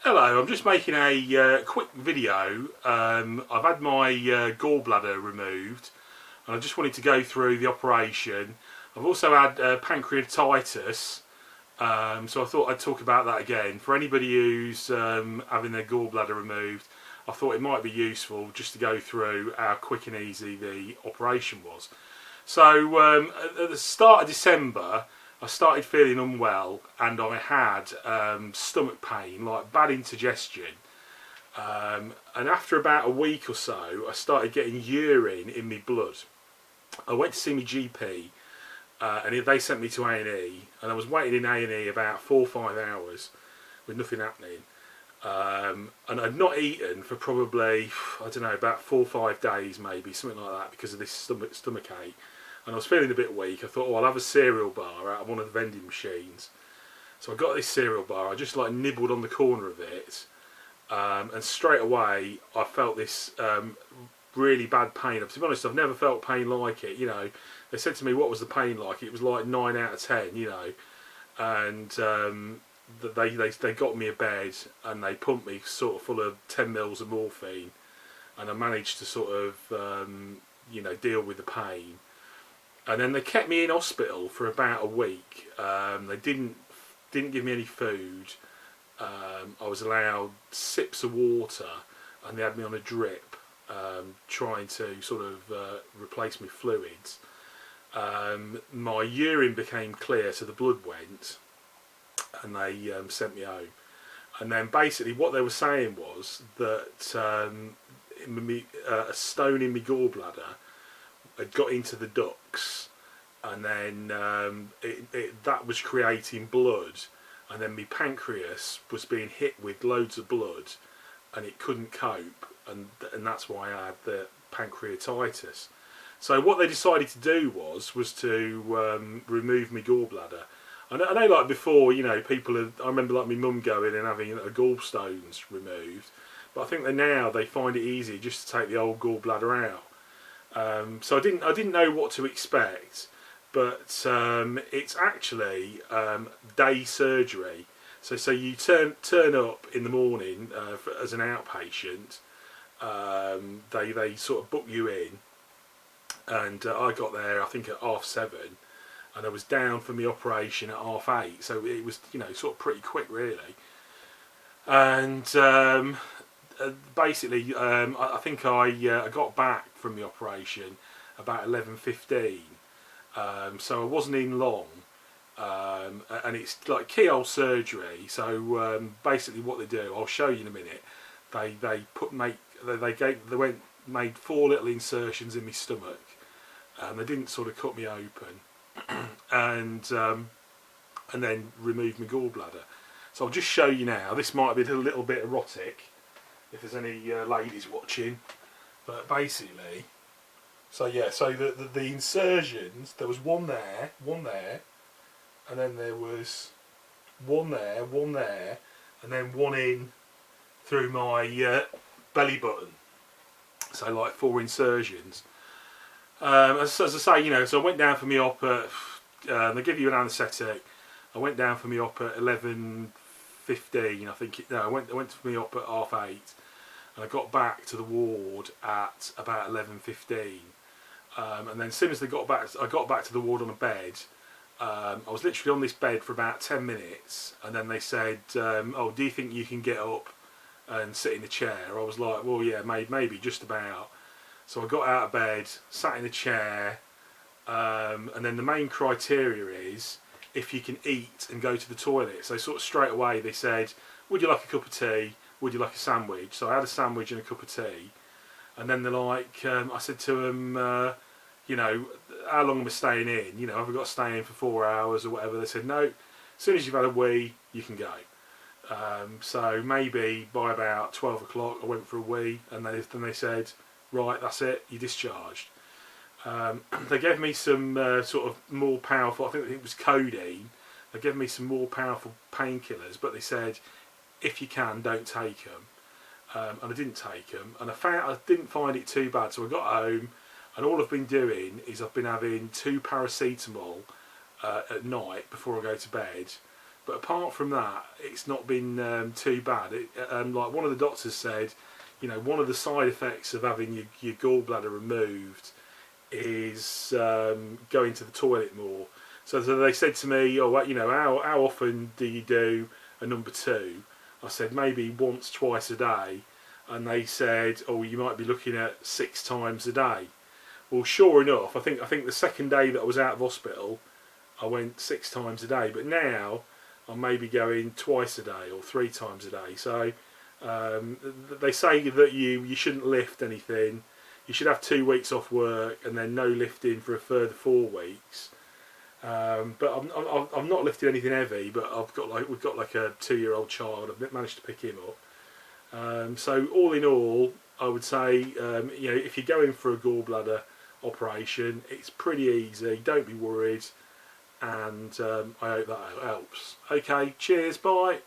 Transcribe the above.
Hello, I'm just making a quick video. I've had my gallbladder removed and I just wanted to go through the operation. I've also had pancreatitis, so I thought I'd talk about that again. For anybody who's having their gallbladder removed, I thought it might be useful just to go through how quick and easy the operation was. So at the start of December, I started feeling unwell and I had stomach pain, like bad indigestion. And after about a week or so, I started getting urine in my blood. I went to see my GP and they sent me to A&E, and I was waiting in A&E about 4 or 5 hours with nothing happening. And I'd not eaten for probably, I don't know, about 4 or 5 days maybe, something like that, because of this stomach ache. And I was feeling a bit weak. I thought, oh, I'll have a cereal bar out of one of the vending machines. So I got this cereal bar, I just like nibbled on the corner of it, and straight away I felt this really bad pain. To be honest, I've never felt pain like it. You know, they said to me, what was the pain like? It was like 9 out of 10, you know. And they got me a bed and they pumped me sort of full of 10 mils of morphine, and I managed to sort of you know, deal with the pain. And then they kept me in hospital for about a week. They didn't give me any food. I was allowed sips of water, and they had me on a drip, trying to sort of replace my fluids. My urine became clear, so the blood went, and they sent me home. And then basically what they were saying was that a stone in my gallbladder had got into the ducts, and then that was creating blood, and then my pancreas was being hit with loads of blood and it couldn't cope, and that's why I had the pancreatitis. So what they decided to do was to remove my gallbladder. I know like before, you know, I remember like my mum going and having gallstones removed, but I think they find it easy just to take the old gallbladder out. So I didn't know what to expect, but it's actually day surgery. So you turn up in the morning as an outpatient. They sort of book you in, and I got there I think at 7:30, and I was down for my operation at 8:30. So it was, you know, sort of pretty quick really. And basically, I think I got back from the operation about 11:15, so I wasn't in long, and it's like keyhole surgery. So basically, what they do, I'll show you in a minute. They made 4 little insertions in my stomach, and they didn't sort of cut me open, and then remove my gallbladder. So I'll just show you now. This might be a little bit erotic if there's any ladies watching, but basically, so yeah, so the insertions, there was one there, and then there was one there, and then one in through my belly button. So like 4 insertions. As I say, you know, so I went down for me op at, they give you an anaesthetic. I went down for me op at 11:15, I think. No, I went for me op at 8:30, and I got back to the ward at about 11:15. And then as soon as I got back to the ward on a bed. I was literally on this bed for about 10 minutes, and then they said, "Oh, do you think you can get up and sit in the chair?" I was like, "Well, yeah, maybe just about." So I got out of bed, sat in the chair, and then the main criteria is if you can eat and go to the toilet. So sort of straight away they said, "Would you like a cup of tea? Would you like a sandwich?" So I had a sandwich and a cup of tea, and then they're like, I said to them, you know, how long am I staying in? You know, have I got to stay in for 4 hours or whatever? They said, no, as soon as you've had a wee, you can go. So maybe by about 12 o'clock I went for a wee, and then they said, right, that's it, you're discharged. They gave me some sort of more powerful, I think it was codeine, they gave me some more powerful painkillers, but they said, if you can, don't take them. And I didn't take them, and I didn't find it too bad, so I got home, and all I've been doing is I've been having 2 paracetamol at night before I go to bed, but apart from that, it's not been too bad. Like one of the doctors said, you know, one of the side effects of having your gallbladder removed is going to the toilet more. So they said to me, oh, you know, how often do you do a number 2? I said maybe once, twice a day, and they said, oh, you might be looking at 6 times a day. Well, sure enough, I think the second day that I was out of hospital, I went 6 times a day, but now I'm maybe going twice a day or 3 times a day. So they say that you shouldn't lift anything. You should have 2 weeks off work and then no lifting for a further 4 weeks. But I'm not lifting anything heavy. But we've got like a 2-year-old child. I've managed to pick him up. So all in all, I would say you know, if you're going for a gallbladder operation, it's pretty easy. Don't be worried, and I hope that helps. Okay, cheers, bye.